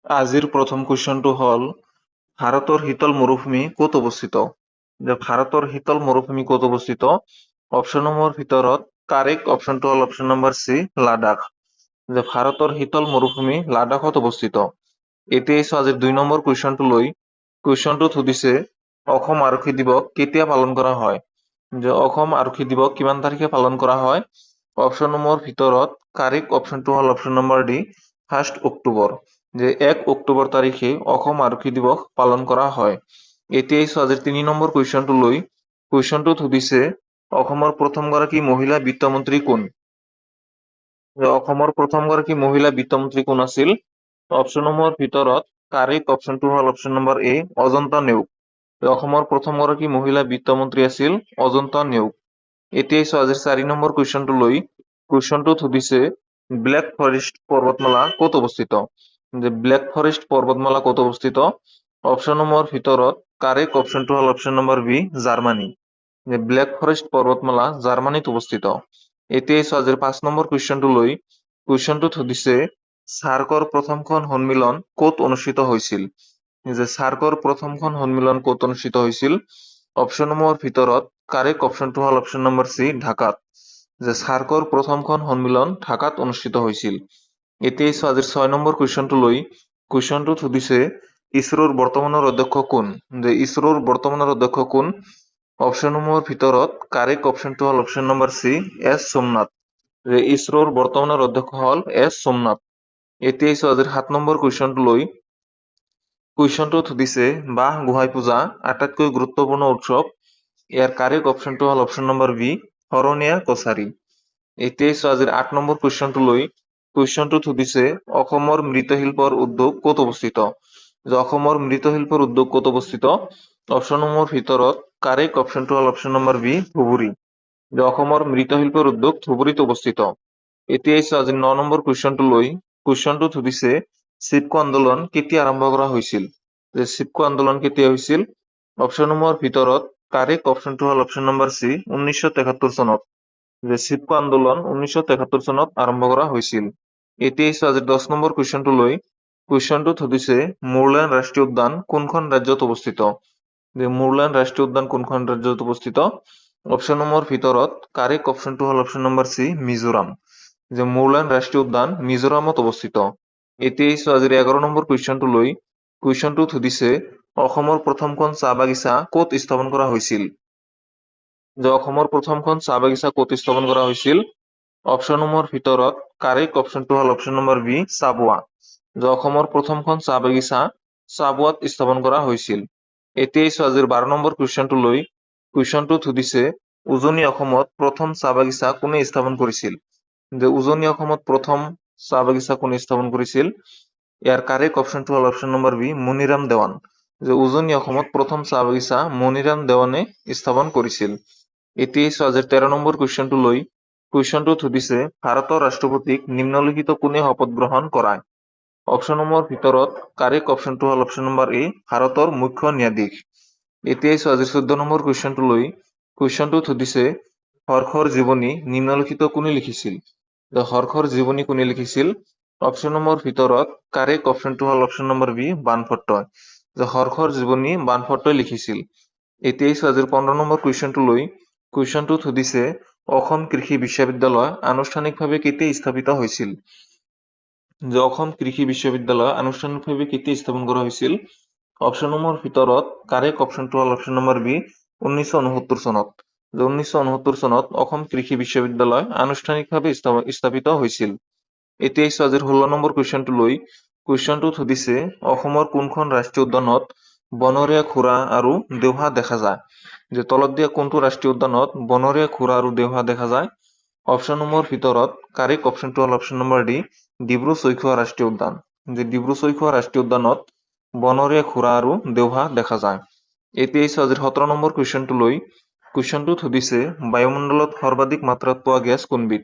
আজিৰ প্ৰথম কুৱেশ্যনটো হ'ল ভাৰতৰ শীতল মৰুভূমি ক'ত অৱস্থিত? ভাৰতৰ শীতল মৰুভূমি ক'ত অৱস্থিত? অপশ্যনসমূহৰ ভিতৰত কাৰেক্ট অপশ্যনটো হ'ল অপশ্যন নম্বৰ চি, লাডাখ। ভাৰতৰ শীতল মৰুভূমি লাডাখত অৱস্থিত। এতিয়া আহিছো আজিৰ 2 নম্বৰ কুৱেশ্যনটো লৈ। কুৱেশ্যনটোত সুধিছে অসম আৰক্ষী দিৱস কেতিয়া পালন কৰা হয়? অসম আৰক্ষী দিৱস কিমান তাৰিখে পালন কৰা হয়? অপশ্যনসমূহৰ ভিতৰত কাৰেক্ট অপশ্যনটো হ'ল option number D, 1 October. 1 October তাৰিখে অসম আৰক্ষী দিৱস পালন কৰা হয়। এতিয়া আহিছো আজিৰ 3 নম্বৰ কুৱেশ্যনটো লৈ। কুৱেশ্যনটোত সুধিছে অসমৰ প্ৰথমগৰাকী মহিলা বিত্তমন্ত্ৰী কোন? অসমৰ প্ৰথমগৰাকী মহিলা বিত্তমন্ত্ৰী কোন আছিল? অপশ্যনসমূহৰ ভিতৰত কাৰেক্ট অপশ্যনটো হ'ল অপশ্যন নম্বৰ এ, অজন্তা নেওগ। অসমৰ প্ৰথমগৰাকী মহিলা বিত্তমন্ত্ৰী আছিল অজন্তা নেওগ। এতিয়া আহিছো আজিৰ 4 নম্বৰ কুৱেশ্যনটো লৈ। কুৱেশ্যনটোত সুধিছে ব্লেক ফৰেষ্ট পৰ্বতমালা ক'ত অৱস্থিত? ব্লেক ফৰেষ্ট পৰ্বতমালা ক'ত অৱস্থিত? অপশ্যনসমূহৰ ভিতৰত কাৰেক্ট অপশ্যনটো হ'ল option number B, Germany. Black Forest পৰ্বতমালা জাৰ্মানীত অৱস্থিত। এতিয়া আহিছো আজিৰ 5 নম্বৰ কুৱেশ্যনটো লৈ। কুৱেশ্যনটোত সুধিছে ছাৰ্কৰ প্ৰথমখন সন্মিলন ক'ত অনুষ্ঠিত হৈছিল? ছাৰ্কৰ প্ৰথমখন সন্মিলন ক'ত অনুষ্ঠিত হৈছিল? অপশ্যনসমূহৰ ভিতৰত কাৰেক্ট অপশ্যনটো হ'ল অপশ্যন নম্বৰ চি, ঢাকাত। ছাৰ্কৰ প্ৰথমখন সন্মিলন ঢাকাত অনুষ্ঠিত হৈছিল। এতিয়া আহিছো আজিৰ 6 নম্বৰ কুৱেশ্যনটো লৈ। কুৱেশ্যনটোত সুধিছে ইছৰোৰ বৰ্তমানৰ অধ্যক্ষ কোন? ইছৰোৰ বৰ্তমানৰ অধ্যক্ষ কোন? অপশ্যনসমূহৰ ভিতৰত কাৰেক্ট অপশ্যনটো হ'ল option number C, S Somnath. ইছৰোৰ বৰ্তমানৰ অধ্যক্ষ হ'ল এছ সোমনাথ। এতিয়া আহিছো আজিৰ 7 নম্বৰ কুৱেশ্যনটো লৈ। কুৱেশ্যনটোত সুধিছে বাঁহ গোহাঁই পূজা আটাইতকৈ গুৰুত্বপূৰ্ণ উৎসৱ। ইয়াৰ কাৰেক্ট অপশ্যনটো হ'ল option number B, Saraniya Kachari. এতিয়া আহিছো আজিৰ 8 নম্বৰ কুৱেশ্যনটো লৈ। কুৱেশ্যনটোত সুধিছে অসমৰ মৃৎশিল্পৰ উদ্যোগ ক'ত অৱস্থিত? অসমৰ মৃৎশিল্পৰ উদ্যোগ ক'ত অৱস্থিত? অপশ্যনসমূহৰ ভিতৰত কাৰেক্ট অপশ্যনটো হ'ল অপশ্যন নম্বৰ বি, ধুবুৰী। অসমৰ মৃৎশিল্পৰ উদ্যোগ ধুবুৰীত অৱস্থিত। এতিয়া আহিছো আজি 9 নম্বৰ কুৱেশ্যনটো লৈ। কুৱেশ্যনটোত সুধিছে চিপকো আন্দোলন কেতিয়া আৰম্ভ কৰা হৈছিল? চিপকো আন্দোলন কেতিয়া হৈছিল? অপশ্যনসমূহৰ ভিতৰত কাৰেক্ট অপশ্যনটো হ'ল অপশ্যন নম্বৰ চি, 1973 চনত। চিপকো আন্দোলন 1973 চনত আৰম্ভ কৰা হৈছিল। এতিয়া আহিছো আজি 10 নম্বৰ কুৱেশ্যনটো লৈ। কুৱেশ্যনটোত সুধিছে মুৰলেন ৰাষ্ট্ৰীয় উদ্যান কোনখন ৰাজ্যত অৱস্থিত? মুৰলেন ৰাষ্ট্ৰীয় উদ্যান কোনখন ৰাজ্যত অৱস্থিত? অপশ্যনসমূহৰ ভিতৰত কাৰেক্ট অপশ্যনটো হ'ল option number C, Mizoram. Murlen ৰাষ্ট্ৰীয় উদ্যান মিজোৰামত অৱস্থিত। এতিয়া আহিছো আজিৰ 11 নম্বৰ কুৱেশ্যনটো লৈ। কুৱেশ্যনটোত সুধিছে অসমৰ প্ৰথমখন চাহ বাগিচা ক'ত স্থাপন কৰা হৈছিল? অসমৰ প্ৰথমখন চাহ বাগিচা ক'ত স্থাপন কৰা হৈছিল? অপশ্যনসমূহৰ ভিতৰত কাৰেক্ট অপশ্যনটো হ'ল অপশ্যন নম্বৰ বি, চাবুৱা। অসমৰ প্ৰথমখন চাহ বাগিচা চাবুৱাত স্থাপন কৰা হৈছিল। এতিয়া আহিছো আজিৰ 12 নম্বৰ কুৱেশ্যনটো লৈ। কুৱেশ্যনটোত সুধিছে উজনি অসমত প্ৰথম চাহ বাগিচা কোনে স্থাপন কৰিছিল? উজনি অসমত প্ৰথম চাহ বাগিচা কোনে স্থাপন কৰিছিল? ইয়াৰ কাৰেক্ট অপশ্যনটো হ'ল option number B, Maniram Dewan. উজনি অসমত প্ৰথম চাহ বাগিচা মনিৰাম দেৱানে স্থাপন কৰিছিল। এতিয়া আহিছো আজিৰ 13 নম্বৰ কুৱেশ্যনটো লৈ। কুৱেশ্যনটোত সুধিছে ভাৰতৰ ৰাষ্ট্ৰপতিক নিম্নলিখিত কোনে শপত গ্ৰহণ কৰায়? অপশ্যনসমূহৰ ভিতৰত কাৰেক্ট অপশ্যনটো হ'ল অপশ্যন নম্বৰ এ, ভাৰতৰ মুখ্য ন্যায়াধীশ। এতিয়া আহিছো আজিৰ 14 নম্বৰ কুৱেশ্যনটো লৈ। কুৱেশ্যনটোত সুধিছে হৰ্ষৰ জীৱনী নিম্নলিখিত কোনে লিখিছিল? হৰ্ষৰ জীৱনী কোনে লিখিছিল? অপশ্যনসমূহৰ ভিতৰত কাৰেক্ট অপশ্যনটো হ'ল অপশ্যন নম্বৰ বি, বাণভট্টই। হৰ্ষৰ জীৱনী বাণভট্টই লিখিছিল। এতিয়া আহিছো আজিৰ 15 নম্বৰ কুৱেশ্যনটো লৈ। কুৱেশ্যনটোত সুধিছে অসম কৃষি বিশ্ববিদ্যালয় আনুষ্ঠানিকভাৱে কেতিয়া স্থাপিত হৈছিল? অসম কৃষি বিশ্ববিদ্যালয় আনুষ্ঠানিকভাৱে কেতিয়া স্থাপন কৰা হৈছিল? অপশ্যনসমূহৰ ভিতৰত কাৰেক্ট অপশ্যনটো হ'ল অপশ্যন নম্বৰ বি, 1969 চনত। 1969 চনত অসম কৃষি বিশ্ববিদ্যালয় আনুষ্ঠানিকভাৱে স্থাপিত হৈছিল। এতিয়া আহিছো আজিৰ 16 নম্বৰ কুৱেশ্যনটো লৈ। কুৱেশ্যনটোত সুধিছে অসমৰ কোনখন ৰাষ্ট্ৰীয় উদ্যানত বনৰীয়া ঘোঁৰা আৰু দেওহা দেখা যায়? তলত দিয়া কোনটো ৰাষ্ট্ৰীয় উদ্যানত বনৰীয়া ঘোঁৰা আৰু দেওহা দেখা যায়? অপশ্যনসমূহৰ ভিতৰত কাৰেক্ট অপশ্যনটো হ'ল অপশ্যন নম্বৰ ডি, ডিব্ৰু-চৈখোৱা ৰাষ্ট্ৰীয় উদ্যান। ডিব্ৰু-চৈখোৱা ৰাষ্ট্ৰীয় উদ্যানত বনৰীয়া ঘোঁৰা আৰু দেওহা দেখা যায়। এতিয়া আহিছো আজিৰ 17 নম্বৰ কুৱেশ্যনটো লৈ। কুৱেশ্যনটোত সুধিছে বায়ুমণ্ডলত সৰ্বাধিক মাত্ৰাত পোৱা গেছ কোনবিধ?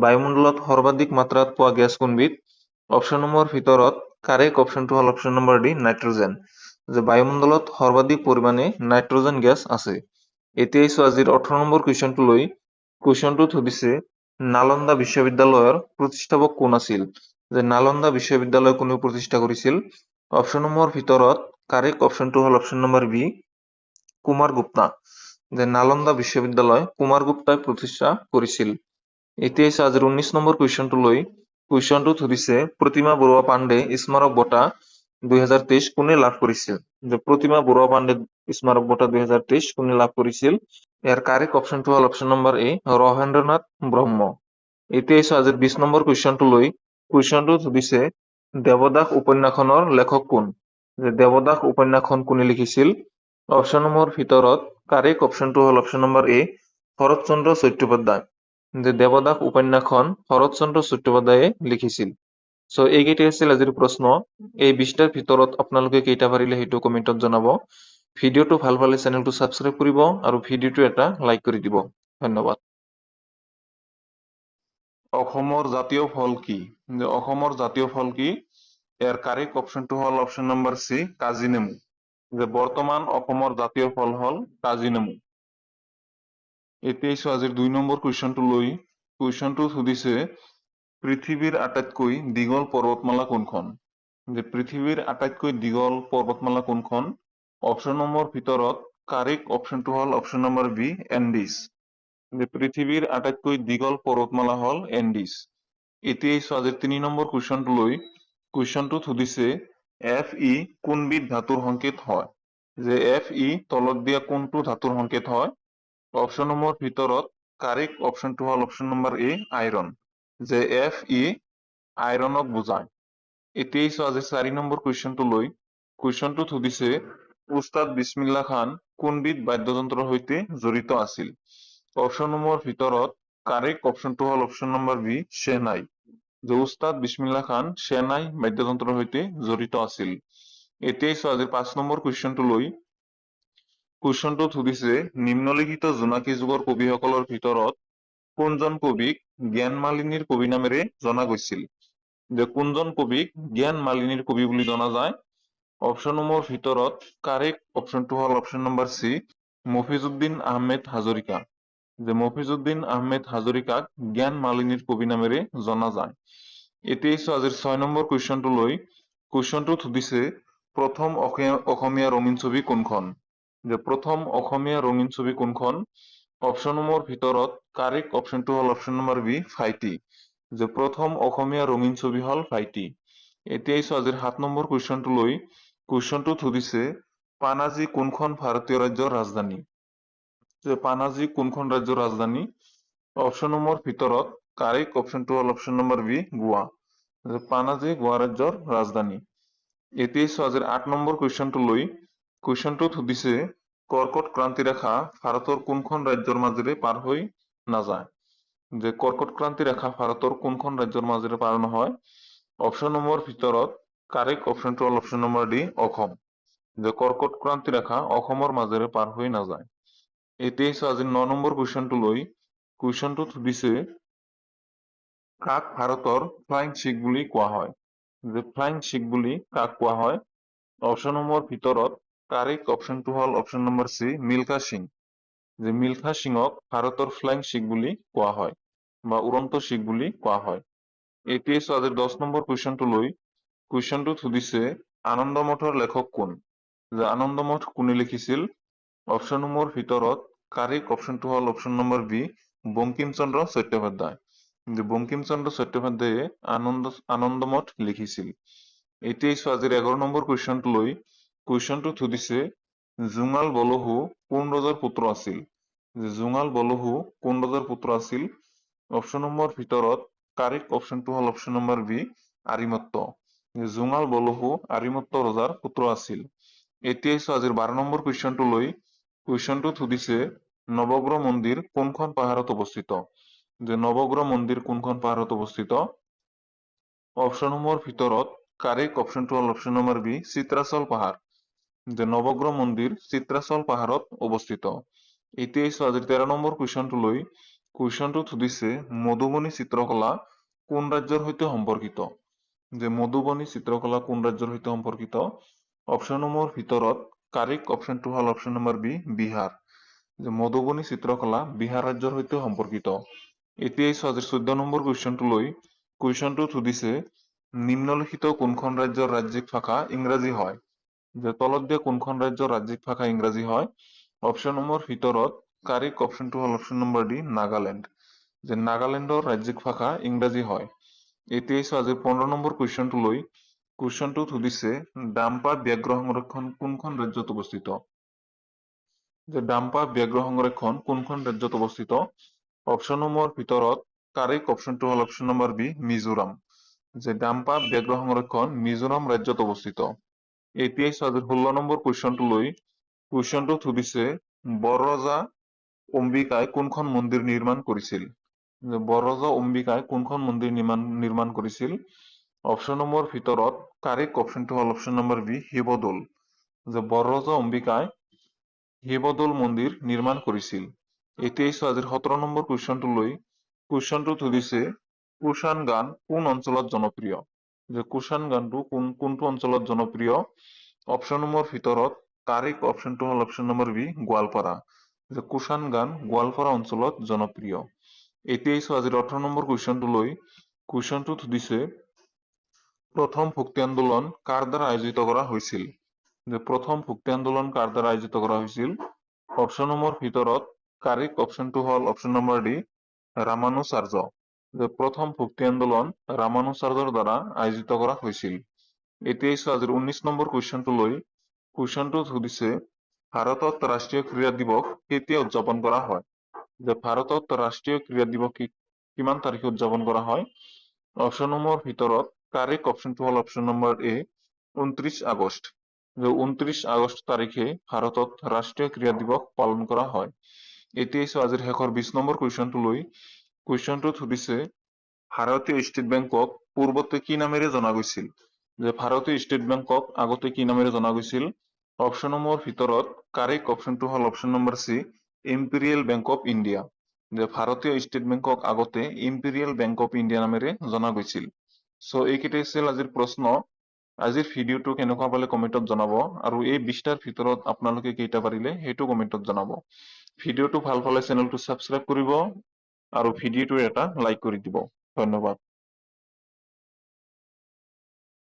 বায়ুমণ্ডলত সৰ্বাধিক মাত্ৰাত পোৱা গেছ কোনবিধ? অপশ্যনসমূহৰ ভিতৰত কাৰেক্ট অপশ্যনটো হ'ল অপশ্যন নম্বৰ ডি, নাইট্ৰজেন। বায়ুমণ্ডলত সৰ্বাধিক পৰিমাণে নাইট্ৰজেন গেছ আছে। এতিয়া আহিছো আজিৰ 18 নম্বৰ কুৱেশ্যনটো লৈ। কুৱেশ্যনটোত সুধিছে নালন্দা বিশ্ববিদ্যালয়ৰ প্ৰতিষ্ঠাপক কোন আছিল? যে নালন্দা বিশ্ববিদ্যালয় কোনে প্ৰতিষ্ঠা কৰিছিল? অপশ্যনসমূহৰ ভিতৰত কাৰেক্ট অপশ্যনটো হ'ল option number B, Kumar Gupta. যে নালন্দা বিশ্ববিদ্যালয় কুমাৰ গুপ্তাই প্ৰতিষ্ঠা কৰিছিল। এতিয়া আজিৰ 19 নম্বৰ কুৱেশ্যনটো লৈ কুৱেশ্যনটোত সুধিছে প্ৰতিমা বৰুৱা পাণ্ডে স্মাৰক বঁটা 2023 কোনে লাভ কৰিছিল? যে প্ৰতিমা বৰুৱা পাণ্ডে স্মাৰক বঁটা 2023 কোনে লাভ কৰিছিল? ইয়াৰ কাৰেক্ট অপশ্যনটো হ'ল অপশ্যন নম্বৰ এ, ৰহেন্দ্ৰনাথ ব্ৰহ্ম। এতিয়া আজিৰ 20 নম্বৰ কুৱেশ্যনটো লৈ কুৱেশ্যনটোত সুধিছে দেৱদাস উপন্যাসখনৰ লেখক কোন? যে দেৱদাস উপন্যাসখন কোনে লিখিছিল? অপশ্যনসমূহৰ ভিতৰত কাৰেক্ট অপশ্যনটো হ'ল অপশ্যন নম্বৰ এ, শৰৎচন্দ্ৰ চট্টোপাধ্যায়। যে দেৱদাস উপন্যাসখন শৰৎচন্দ্ৰ চট্টোপাধ্যায়ে লিখিছিল। চ' এইকেইটা আছিল আজিৰ প্ৰশ্ন। এই 20টাৰ ভিতৰত আপোনালোকে কেইটা পাৰিলে সেইটো কমেণ্টত জনাব। ভিডিঅ'টো ভাল পালে চেনেলটো ছাবস্ক্ৰাইব কৰিব আৰু ভিডিঅ'টো এটা লাইক কৰি দিব। ধন্যবাদ। অসমৰ জাতীয় ফল কি? যে অসমৰ জাতীয় ফল কি? ইয়াৰ কাৰেক্ট অপশ্যনটো হ'ল অপশ্যন নম্বৰ চি, কাজি নেমু। যে বৰ্তমান অসমৰ জাতীয় ফল হ'ল কাজি নেমু। এতিয়া আজিৰ 2 নম্বৰ কুৱেশ্যনটো লৈ কুৱেশ্যনটো সুধিছে পৃথিৱীৰ আটাইতকৈ দীঘল পৰ্বতমালা কোনখন? যে পৃথিৱীৰ আটাইতকৈ দীঘল পৰ্বতমালা কোনখন? অপশ্যনসমূহৰ ভিতৰত কাৰেক্ট অপশ্যনটো হ'ল অপশ্যন নম্বৰ বি, এণ্ডিছ। যে পৃথিৱীৰ আটাইতকৈ দীঘল পৰ্বতমালা হ'ল এণ্ডিছ। এতিয়া আজিৰ 3 নম্বৰ কুৱেশ্যনটো লৈ কুৱেশ্যনটোত সুধিছে Fe কোনবিধ ধাতুৰ সংকেত হয়? যে Fe তলত দিয়া কোনটো ধাতুৰ সংকেত হয়? অপশ্যনসমূহৰ ভিতৰত কাৰেক্ট অপশ্যনটো হ'ল অপশ্যন নম্বৰ এ, আইৰণ। যে Fe আইৰণক বুজায়। এতিয়া আজিৰ 4 নম্বৰ কুৱেশ্যনটো লৈ কুৱেশ্যনটোত সুধিছে উস্তাদ বিছমিল্লা খান কোনবিধ বাদ্যযন্ত্ৰৰ সৈতে জড়িত আছিল? অপশ্যনসমূহৰ ভিতৰত কাৰেক্ট অপশ্যনটো হ'ল অপশ্যন নম্বৰ বি, শেহনাই। যে উস্তাদ বিছমিল্লা খান শেহনাই বাদ্যযন্ত্ৰৰ সৈতে জড়িত আছিল। এতিয়া আজিৰ 5 নম্বৰ কুৱেশ্যনটো লৈ কুৱেশ্যনটোত সুধিছে নিম্নলিখিত জোনাকী যুগৰ কবিসকলৰ ভিতৰত কোনজন কবিক জ্ঞান মালিনীৰ কবি নামেৰে জনা গৈছিল? যে কোনজন কবিক জ্ঞান মালিনীৰ কবি বুলি জনা যায়? অপশ্যনসমূহৰ ভিতৰত কাৰেক্ট অপশ্যনটো হ'ল option number C, Mofizuddin Ahmed Hazarika. যে মফিজউদ্দিন আহমেদ হাজৰিকাক জ্ঞান মালিনীৰ কবি নামেৰে জনা যায়। এতিয়া আজিৰ 6 নম্বৰ কুৱেশ্যনটো লৈ কুৱেশ্যনটোত সুধিছে প্ৰথম অসমীয়া ৰঙীন ছবি কোনখন? যে প্ৰথম অসমীয়া ৰঙীন ছবি কোনখন? অপশ্যনসমূহৰ ভিতৰত কাৰেক্ট অপশ্যনটো হ'ল অপশ্যন নম্বৰ বি, ভাইটি। যে প্ৰথম অসমীয়া ৰঙীন ছবি হ'ল ভাইটি। এতিয়া আজিৰ 7 নম্বৰ কুৱেশ্যনটো লৈ কুৱেশ্যনটোত সুধিছে পানাজী কোনখন ভাৰতীয় ৰাজ্যৰ ৰাজধানী? যে পানাজী কোনখন ৰাজ্যৰ ৰাজধানী? অপশ্যনসমূহৰ ভিতৰত কাৰেক্ট অপশ্যনটো হ'ল অপশ্যন নম্বৰ বি, গোৱা। যে পানাজী গোৱা ৰাজ্যৰ ৰাজধানী। এতিয়া আজিৰ 8 নম্বৰ কুৱেশ্যনটো লৈ কুৱেশ্যনটোত সুধিছে কৰ্কট ক্ৰান্তি ৰেখা ভাৰতৰ কোনখন ৰাজ্যৰ মাজেৰে পাৰ হৈ নাযায়? যে কৰ্কট ক্ৰান্তি ৰেখা ভাৰতৰ কোনখন ৰাজ্যৰ মাজেৰে পাৰ নহয়? অপশ্যনসমূহৰ ভিতৰত কাৰেক্ট অপশ্যনটো হ'ল অপশ্যন নম্বৰ ডি, অসম। যে কৰ্কট ক্ৰান্তি ৰেখা অসমৰ মাজেৰে পাৰ হৈ নাযায়। এতিয়া আজিৰ 9 নম্বৰ কুৱেশ্যনটো লৈ কুৱেশ্যনটোত সুধিছে কাক ভাৰতৰ ফ্লাইং শিখ বুলি কোৱা হয়? যে ফ্লাইং শিখ বুলি কাক কোৱা হয়? অপশ্যনসমূহৰ ভিতৰত কাৰেক্ট অপশ্যনটো হ'ল option number C, Milkha Singh. যে মিল্খা সিঙক ভাৰতৰ ফ্লাইং শিখ বুলি কোৱা হয় বা উড়ন্ত শিখ বুলি কোৱা হয়। এতিয়া আজিৰ 10 নম্বৰ কুৱেশ্যনটো লৈ কুৱেশ্যনটোত সুধিছে আনন্দ মঠৰ লেখক কোন? যে আনন্দ মঠ কোনে লিখিছিল? অপশ্যনসমূহৰ ভিতৰত কাৰেক্ট অপশ্যনটো হ'ল option number B, Bankim Chandra Chattopadhyay. যে বঙ্কিম চন্দ্ৰ চট্টোপাধ্যায়ে আনন্দ মঠ লিখিছিল। এতিয়া আজিৰ 11 নম্বৰ কুৱেশ্যনটো লৈ কুৱেশ্যনটোত সুধিছে জুঙাল বলহু কোন ৰজাৰ পুত্ৰ আছিল? যে জুঙাল বলহু কোন ৰজাৰ পুত্ৰ আছিল? অপশ্যনসমূহৰ ভিতৰত কাৰেক্ট অপশ্যনটো হ'ল option number B, Arimatta. Jungal Balahu Arimatta ৰজাৰ পুত্ৰ আছিল। এতিয়া আজিৰ 12 নম্বৰ কুৱেশ্যনটো লৈ কুৱেশ্যনটোত সুধিছে নৱগ্ৰহ মন্দিৰ কোনখন পাহাৰত অৱস্থিত? যে নৱগ্ৰহ মন্দিৰ কোনখন পাহাৰত অৱস্থিত? অপশ্যনসমূহৰ ভিতৰত কাৰেক্ট অপশ্যনটো হ'ল অপশ্যন নম্বৰ বি, চিত্ৰাচল পাহাৰ। যে নৱগ্ৰহ মন্দিৰ চিত্ৰাচল পাহাৰত অৱস্থিত। এতিয়া আজিৰ 13 নম্বৰ কুৱেশ্যনটো লৈ কুৱেশ্যনটোত সুধিছে মধুবনী চিত্ৰকলা কোন ৰাজ্যৰ সৈতে সম্পৰ্কিত? যে মধুবনী চিত্ৰকলা কোন ৰাজ্যৰ সৈতে সম্পৰ্কিত? অপশ্যনসমূহৰ ভিতৰত কাৰেক্ট অপশ্যনটো হ'ল অপশ্যন নম্বৰ বি, বিহাৰ। যে মধুবনী চিত্ৰকলা বিহাৰ ৰাজ্যৰ সৈতে সম্পৰ্কিত। এতিয়া আজিৰ 14 নম্বৰ কুৱেশ্যনটো লৈ কুৱেশ্যনটোত সুধিছে নিম্নলিখিত কোনখন ৰাজ্যৰ ৰাজ্যিক ভাষা ইংৰাজী হয়? যে তলত দিয়া কোনখন ৰাজ্যৰ ৰাজ্যিক ভাষা ইংৰাজী হয়? অপশ্যনসমূহৰ ভিতৰত কাৰেক্ট অপশ্যনটো হ'ল অপশ্যন নম্বৰ ডি নাগালেণ্ড। যে নাগালেণ্ডৰ ৰাজ্যিক ভাষা ইংৰাজী হয়। এতিয়া আজিৰ 15 নম্বৰ কুৱেশ্যনটো লৈ কুৱেশ্যনটোত সুধিছে ডাম্পা ব্যাঘ্ৰ সংৰক্ষণ কোনখন ৰাজ্যত অৱস্থিত? যে ডাম্পা ব্যাঘ্ৰ সংৰক্ষণ কোনখন ৰাজ্যত অৱস্থিত? অপশ্যনসমূহৰ ভিতৰত কাৰেক্ট অপশ্যনটো হ'ল অপশ্যন নম্বৰ বি মিজোৰাম। যে ডাম্পা ব্যাঘ্ৰ সংৰক্ষণ মিজোৰাম ৰাজ্যত অৱস্থিত। এতিয়া আজিৰ 16 নম্বৰ কুৱেশ্যনটো লৈ কুৱেশ্যনটোত সুধিছে বৰৰজা অম্বিকাই কোনখন মন্দিৰ নিৰ্মাণ কৰিছিল? যে বৰৰজা অম্বিকাই কোনখন মন্দিৰ নিৰ্মাণ কৰিছিল? অপশ্যনসমূহৰ ভিতৰত কাৰেক্ট অপশ্যনটো হ'ল অপশ্যন নম্বৰ বি শিৱদৌল। যে বৰৰজা অম্বিকাই শিৱদৌল মন্দিৰ নিৰ্মাণ কৰিছিল। এতিয়া আজিৰ 17 নম্বৰ কুৱেশ্যনটো লৈ কুৱেশ্যনটোত সুধিছে কুষাণ গান কোন অঞ্চলত জনপ্ৰিয়? যে কুষাণ গানটো কোনটো অঞ্চলত জনপ্ৰিয়? অপশ্যনসমূহৰ ভিতৰত কাৰেক্ট অপশ্যনটো হ'ল অপশ্যন নম্বৰ বি গোৱালপাৰা। যে কুষাণ গান গোৱালপাৰা অঞ্চলত জনপ্ৰিয়। এতিয়া আজিৰ 18 নম্বৰ কুৱেশ্যনটো লৈ কুৱেশ্যনটোত সুধিছে প্ৰথম ভক্তি আন্দোলন কাৰ দ্বাৰা আয়োজিত কৰা হৈছিল? যে প্ৰথম ভক্তি আন্দোলন কাৰ দ্বাৰা আয়োজিত কৰা হৈছিল? অপশ্যনসমূহৰ ভিতৰত কাৰেক্ট অপশ্যনটো হ'ল অপশ্যন নম্বৰ ডি ৰামানুচাৰ্য। যে প্ৰথম ভক্তি আন্দোলন ৰামানুচাৰ্যৰ দ্বাৰা আয়োজিত কৰা হৈছিল। এতিয়া আজিৰ 19 নম্বৰ কুৱেশ্যনটো লৈ কুৱেশ্যনটোত সুধিছে ভাৰতত ৰাষ্ট্ৰীয় ক্ৰীড়া দিৱস কেতিয়া উদযাপন কৰা হয়? যে ভাৰতত ৰাষ্ট্ৰীয় ক্ৰীড়া দিৱস কিমান তাৰিখে উদযাপন কৰা হয়? অপশ্যনসমূহৰ ভিতৰত কাৰেক্ট অপশ্যনটো হ'ল অপশ্যন নম্বৰ এ 29 আগষ্ট। যে 29 আগষ্ট তাৰিখে ভাৰতত ৰাষ্ট্ৰীয় ক্ৰীড়া দিৱস পালন কৰা হয়। এতিয়া আজিৰ শেষৰ 20 নম্বৰ কুৱেশ্যনটো লৈ কুৱেশ্যনটোত সুধিছে ভাৰতীয় ষ্টেট বেংকক পূৰ্বতে কি নামেৰে জনা গৈছিল? যে ভাৰতীয় ষ্টেট বেংকক আগতে কি নামেৰে জনা গৈছিল? অপশ্যনসমূহৰ ভিতৰত কাৰেক্ট অপশ্যনটো হ'ল option number C imperial bank of India. যে ভাৰতীয় ষ্টেট বেংকক আগতে ইম্পেৰিয়েল বেংক অফ ইণ্ডিয়া নামেৰে জনা গৈছিল। চ' এইকেইটাই আছিল আজিৰ প্ৰশ্ন। আজিৰ ভিডিঅ'টো কেনেকুৱা পালে কমেণ্টত জনাব আৰু এই 20টাৰ ভিতৰত আপোনালোকে কেইটা পাৰিলে সেইটো কমেণ্টত জনাব। ভিডিঅ'টো ভাল পালে চেনেলটো ছাবস্ক্ৰাইব কৰিব আৰু ভিডিঅ'টো এটা লাইক কৰি দিব। ধন্যবাদ।